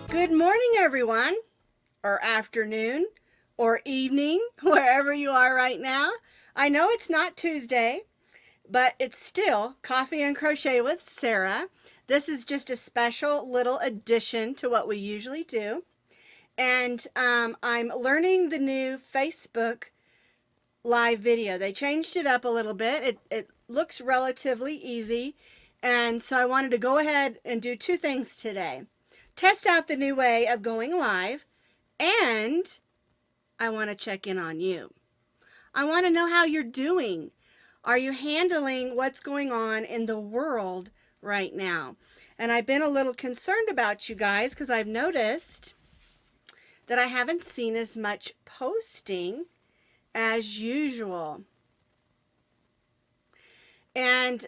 Good morning, everyone, or afternoon, or evening, wherever you are right now. I know it's not Tuesday, but it's still Coffee and Crochet with Sarah. This is just a special little addition to what we usually do. And I'm learning the new Facebook live video. They changed it up a little bit. It looks relatively easy. And so I wanted to go ahead and do two things today. Test out the new way of going live, and I want to check in on you. I want to know how you're doing. Are you handling what's going on in the world right now? And I've been a little concerned about you guys because I've noticed that I haven't seen as much posting as usual. And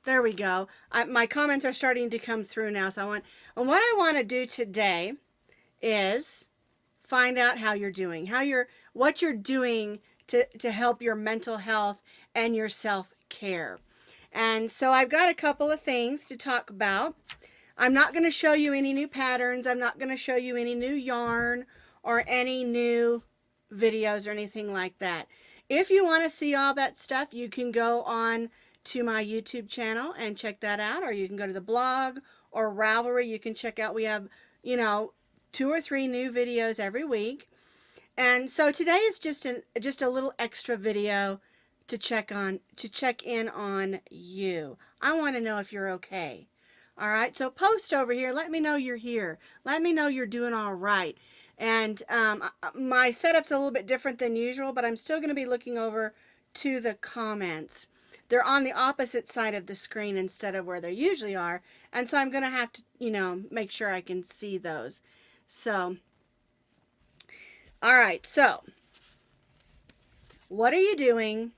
there we go. My comments are starting to come through now. So what I want to do today is find out how you're doing, what you're doing to help your mental health and your self-care. And so I've got a couple of things to talk about. I'm not going to show you any new patterns. I'm not going to show you any new yarn or any new videos or anything like that. If you want to see all that stuff, you can go on to my YouTube channel and check that out, or you can go to the blog or Ravelry. You can check out, we have, 2 or 3 new videos every week. And so today is just a little extra video to check in on you. I want to know if you're okay. All right, so post over here. Let me know you're here. Let me know you're doing all right. And my setup's a little bit different than usual, but I'm still going to be looking over to the comments. They're on the opposite side of the screen instead of where they usually are. And so I'm going to have to, make sure I can see those. So, all right. So, what are you doing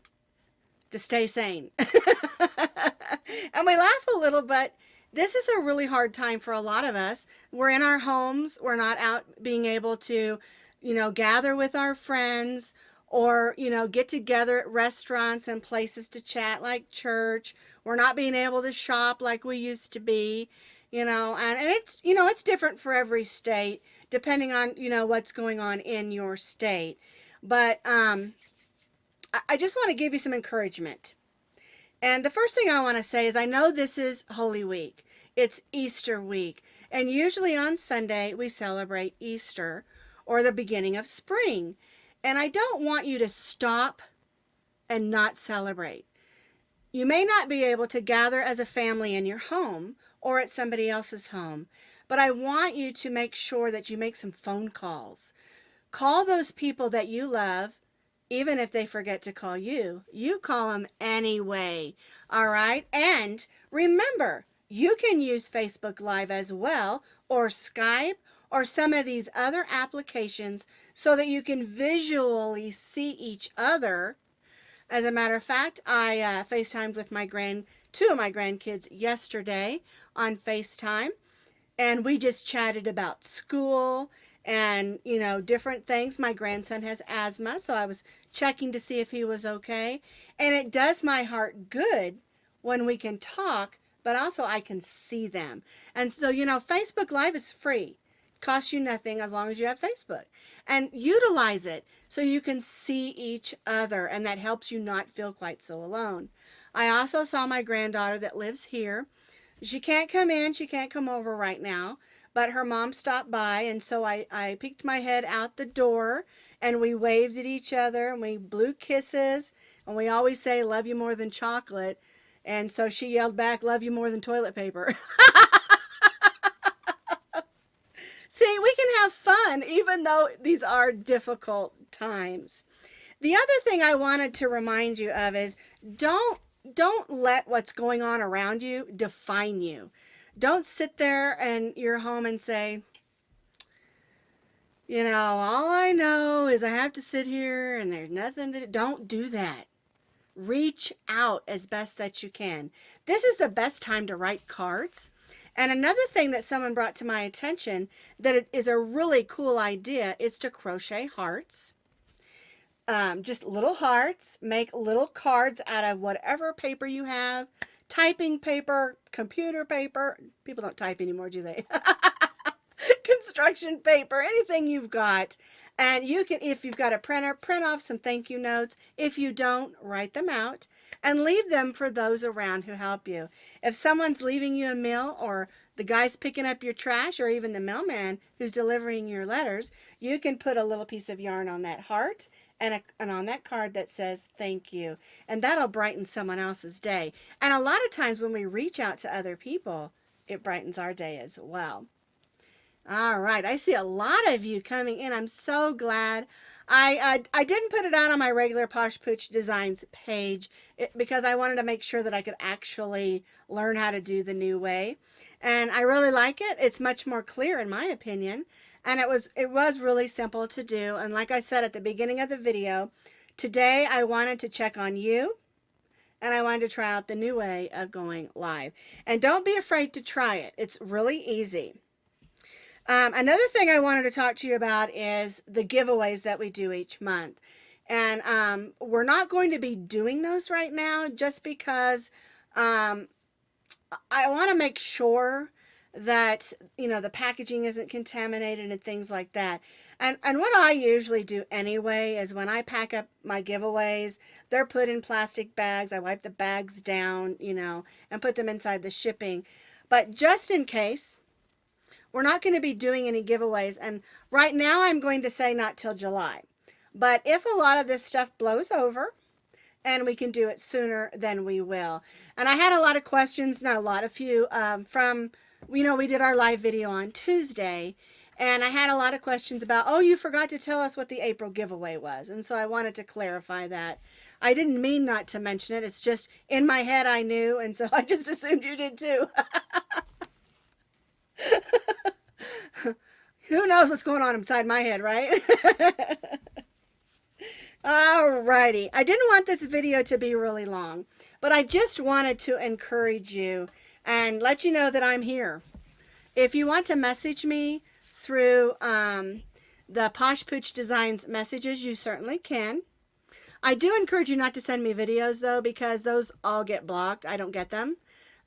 to stay sane? And we laugh a little, but this is a really hard time for a lot of us. We're in our homes. We're not out being able to, gather with our friends, or, get together at restaurants and places to chat like church. We're not being able to shop like we used to be, and it's, it's different for every state, depending on, what's going on in your state. But I just want to give you some encouragement. And the first thing I want to say is I know this is Holy Week. It's Easter week. And usually on Sunday we celebrate Easter, or the beginning of spring. And I don't want you to stop and not celebrate. You may not be able to gather as a family in your home or at somebody else's home, but I want you to make sure that you make some phone calls. Call those people that you love, even if they forget to call you. You call them anyway, all right? And remember, you can use Facebook Live as well, or Skype, or some of these other applications, so that you can visually see each other. As a matter of fact, I FaceTimed with two of my grandkids yesterday on FaceTime, and we just chatted about school and, different things. My grandson has asthma, so I was checking to see if he was okay. And it does my heart good when we can talk, but also I can see them. And so, Facebook Live is free. Costs you nothing as long as you have Facebook, and utilize it so you can see each other, and that helps you not feel quite so alone. I also saw my granddaughter that lives here. She can't come in, she can't come over right now, but her mom stopped by, and so I peeked my head out the door, and we waved at each other, and we blew kisses, and we always say love you more than chocolate, and so she yelled back, love you more than toilet paper. See, we can have fun even though these are difficult times. The other thing I wanted to remind you of is don't let what's going on around you define you. Don't sit there in your home and say, all I know is I have to sit here and there's nothing to do. Don't do that. Reach out as best that you can. This is the best time to write cards. And another thing that someone brought to my attention that it is a really cool idea is to crochet hearts. just little hearts. Make little cards out of whatever paper you have. Typing paper, computer paper. People don't type anymore, do they? Construction paper, anything you've got. And you can, if you've got a printer, print off some thank you notes. If you don't, write them out and leave them for those around who help you. If someone's leaving you a meal, or the guy's picking up your trash, or even the mailman who's delivering your letters, you can put a little piece of yarn on that heart and on that card that says thank you. And that'll brighten someone else's day. And a lot of times when we reach out to other people, it brightens our day as well. All right, I see a lot of you coming in. I'm so glad. I didn't put it out on my regular Posh Pooch Designs page because I wanted to make sure that I could actually learn how to do the new way. And I really like it. It's much more clear in my opinion. And it was really simple to do. And like I said at the beginning of the video, today I wanted to check on you. And I wanted to try out the new way of going live. And don't be afraid to try it. It's really easy. Another thing I wanted to talk to you about is the giveaways that we do each month. And we're not going to be doing those right now just because I want to make sure that, you know, the packaging isn't contaminated and things like that. And what I usually do anyway is when I pack up my giveaways, they're put in plastic bags. I wipe the bags down, you know, and put them inside the shipping. But just in case, we're not going to be doing any giveaways. And right now I'm going to say not till July. But if a lot of this stuff blows over and we can do it sooner, then we will. And I had a lot of questions, not a lot, a few from, you know, we did our live video on Tuesday. And I had a lot of questions about, oh, you forgot to tell us what the April giveaway was. And so I wanted to clarify that. I didn't mean not to mention it. It's just in my head I knew. And so I just assumed you did too. Who knows what's going on inside my head, right? Alrighty. I didn't want this video to be really long, but I just wanted to encourage you and let you know that I'm here. If you want to message me through the Posh Pooch Designs messages, you certainly can. I do encourage you not to send me videos, though, because those all get blocked. I don't get them.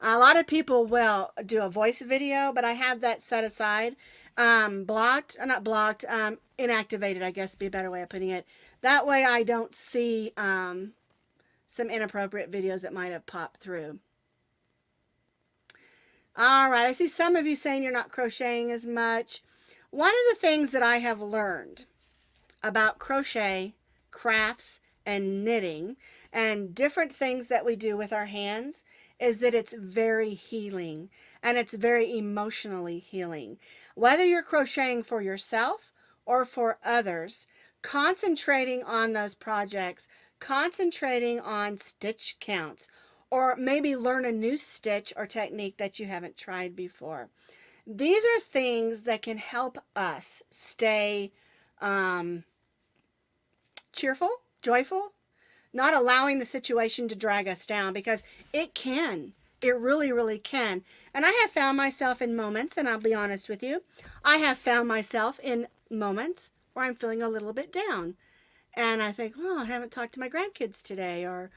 A lot of people will do a voice video, but I have that set aside. Blocked, not blocked, inactivated, I guess would be a better way of putting it. That way I don't see some inappropriate videos that might have popped through. All right, I see some of you saying you're not crocheting as much. One of the things that I have learned about crochet, crafts, and knitting, and different things that we do with our hands is that it's very healing and it's very emotionally healing. Whether you're crocheting for yourself or for others, concentrating on those projects, concentrating on stitch counts, or maybe learn a new stitch or technique that you haven't tried before. These are things that can help us stay cheerful, joyful, not allowing the situation to drag us down, because it can. It really, really can. And I have found myself in moments, and I'll be honest with you, I have found myself in moments where I'm feeling a little bit down. And I think, oh, I haven't talked to my grandkids today, or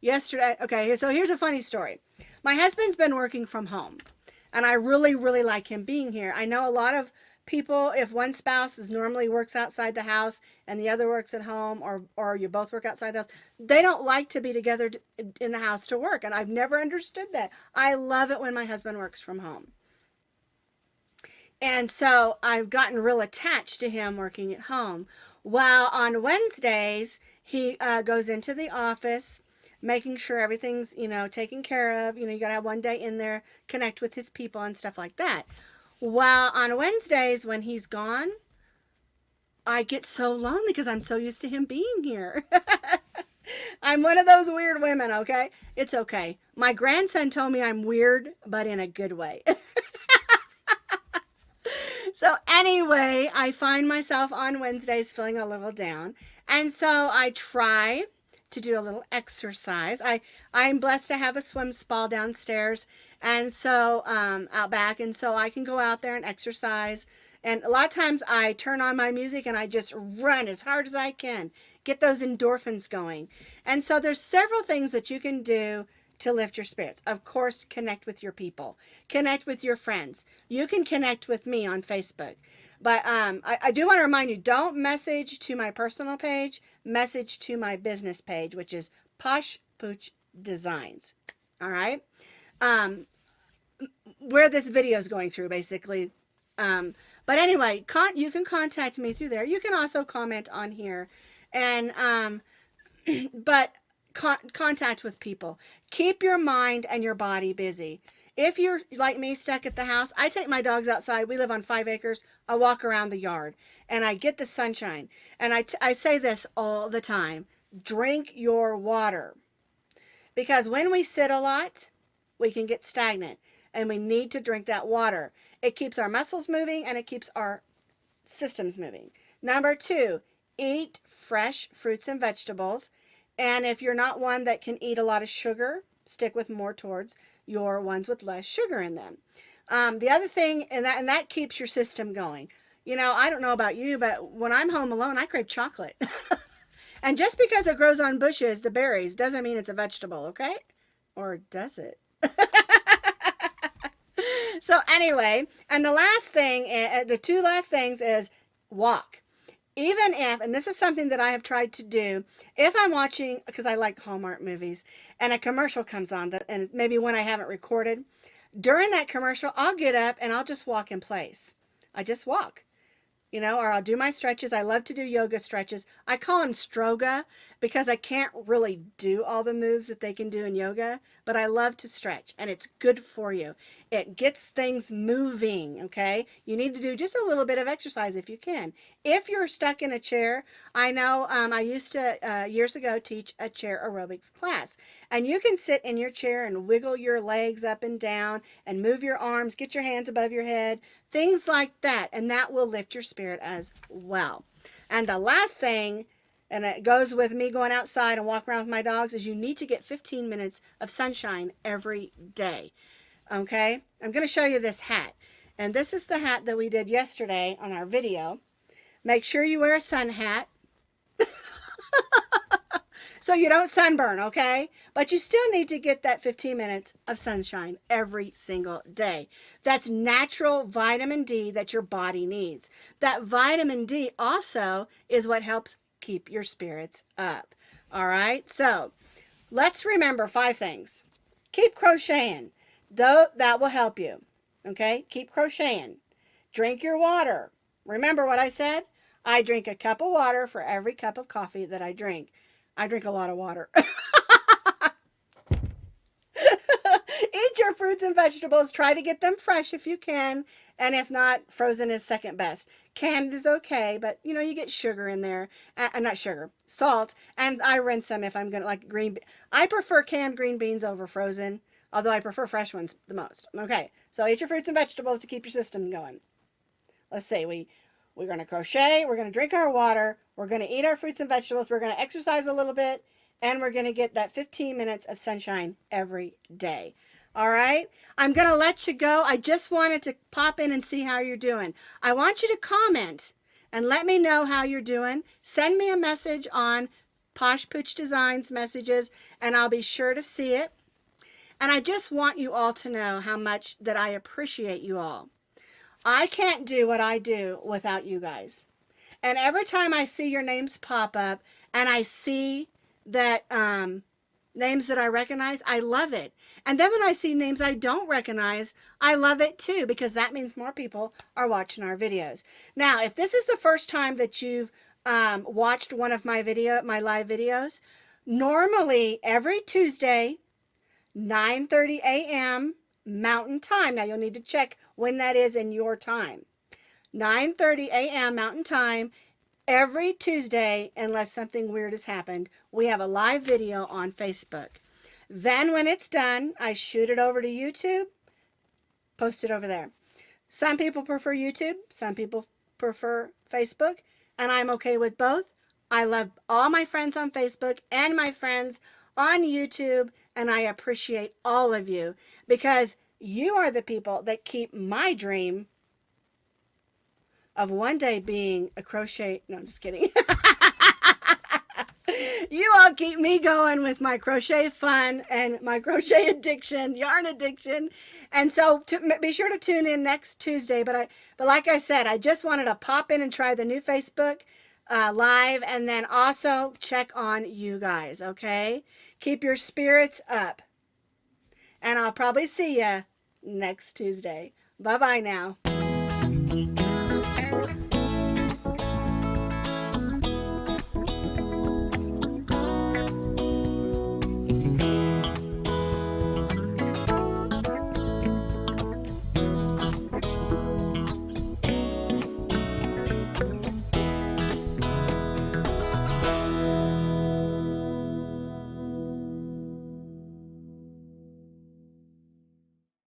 yesterday. Okay, so here's a funny story. My husband's been working from home, and I really, really like him being here. I know a lot of people, if one spouse normally works outside the house and the other works at home, or you both work outside the house, they don't like to be together in the house to work. And I've never understood that. I love it when my husband works from home. And so I've gotten real attached to him working at home. While on Wednesdays, he goes into the office, making sure everything's, taken care of. You got to have one day in there, connect with his people and stuff like that. While on Wednesdays, when he's gone, I get so lonely because I'm so used to him being here. I'm one of those weird women, okay? It's okay. My grandson told me I'm weird, but in a good way. So anyway, I find myself on Wednesdays feeling a little down. And so I try to do a little exercise. I'm blessed to have a swim spa downstairs, and so out back, and so I can go out there and exercise And a lot of times I turn on my music and I just run as hard as I can, get those endorphins going. And so there's several things that you can do to lift your spirits. Of course, connect with your people, connect with your friends. You can connect with me on Facebook. But I do want to remind you, don't message to my personal page, message to my business page, which is Posh Pooch Designs. All right. Where this video is going through, basically. But anyway, you can contact me through there. You can also comment on here. And, but contact with people. Keep your mind and your body busy. If you're like me, stuck at the house, I take my dogs outside. We live on 5 acres. I walk around the yard and I get the sunshine. And I say this all the time. Drink your water. Because when we sit a lot, we can get stagnant. And we need to drink that water. It keeps our muscles moving and it keeps our systems moving. Number 2, eat fresh fruits and vegetables. And if you're not one that can eat a lot of sugar, stick with more towards your ones with less sugar in them. The other thing, and that keeps your system going. You know, I don't know about you, but when I'm home alone, I crave chocolate. And just because it grows on bushes, the berries, doesn't mean it's a vegetable, okay? Or does it? So anyway, and the last thing, the 2 last things is walk. Even if, and this is something that I have tried to do, if I'm watching, because I like Hallmark movies, and a commercial comes on, and maybe one I haven't recorded, during that commercial, I'll get up and I'll just walk in place. I just walk. You know, or I'll do my stretches. I love to do yoga stretches. I call them stroga because I can't really do all the moves that they can do in yoga, but I love to stretch and it's good for you. It gets things moving, okay? You need to do just a little bit of exercise if you can. If you're stuck in a chair, I know I used to, years ago, teach a chair aerobics class. And you can sit in your chair and wiggle your legs up and down and move your arms, get your hands above your head, things like that. And that will lift your spirit as well. And the last thing, and it goes with me going outside and walk around with my dogs, is you need to get 15 minutes of sunshine every day. Okay? I'm going to show you this hat. And this is the hat that we did yesterday on our video. Make sure you wear a sun hat so you don't sunburn, okay? But you still need to get that 15 minutes of sunshine every single day. That's natural vitamin D that your body needs. That vitamin D also is what helps keep your spirits up. All right? So let's remember 5 things. Keep crocheting. Though that will help you. Okay? Keep crocheting. Drink your water. Remember what I said? I drink a cup of water for every cup of coffee that I drink. I drink a lot of water. Eat your fruits and vegetables. Try to get them fresh if you can. And if not, frozen is second best. Canned is okay, but you know, you get sugar in there. Not sugar, salt. And I rinse them if I'm going to, like green. I prefer canned green beans over frozen, although I prefer fresh ones the most. Okay, so eat your fruits and vegetables to keep your system going. Let's see, we're going to crochet, we're going to drink our water, we're going to eat our fruits and vegetables, we're going to exercise a little bit, and we're going to get that 15 minutes of sunshine every day. All right? I'm going to let you go. I just wanted to pop in and see how you're doing. I want you to comment and let me know how you're doing. Send me a message on Posh Pooch Designs messages, and I'll be sure to see it. And I just want you all to know how much that I appreciate you all. I can't do what I do without you guys. And every time I see your names pop up and I see that names that I recognize, I love it. And then when I see names I don't recognize, I love it too, because that means more people are watching our videos. Now, if this is the first time that you've watched one of my live videos, normally every Tuesday, 9:30 a.m. Mountain Time. Now, you'll need to check when that is in your time. 9:30 a.m. Mountain Time, every Tuesday, unless something weird has happened, we have a live video on Facebook. Then when it's done, I shoot it over to YouTube, post it over there. Some people prefer YouTube, some people prefer Facebook, and I'm okay with both. I love all my friends on Facebook and my friends on YouTube, and I appreciate all of you because you are the people that keep my dream of one day being a crochet. No, I'm just kidding. You all keep me going with my crochet fun and my crochet addiction, yarn addiction. And so be sure to tune in next Tuesday. But like I said, I just wanted to pop in and try the new Facebook live, and then also check on you guys, okay? Keep your spirits up. And I'll probably see you next Tuesday. Bye-bye now.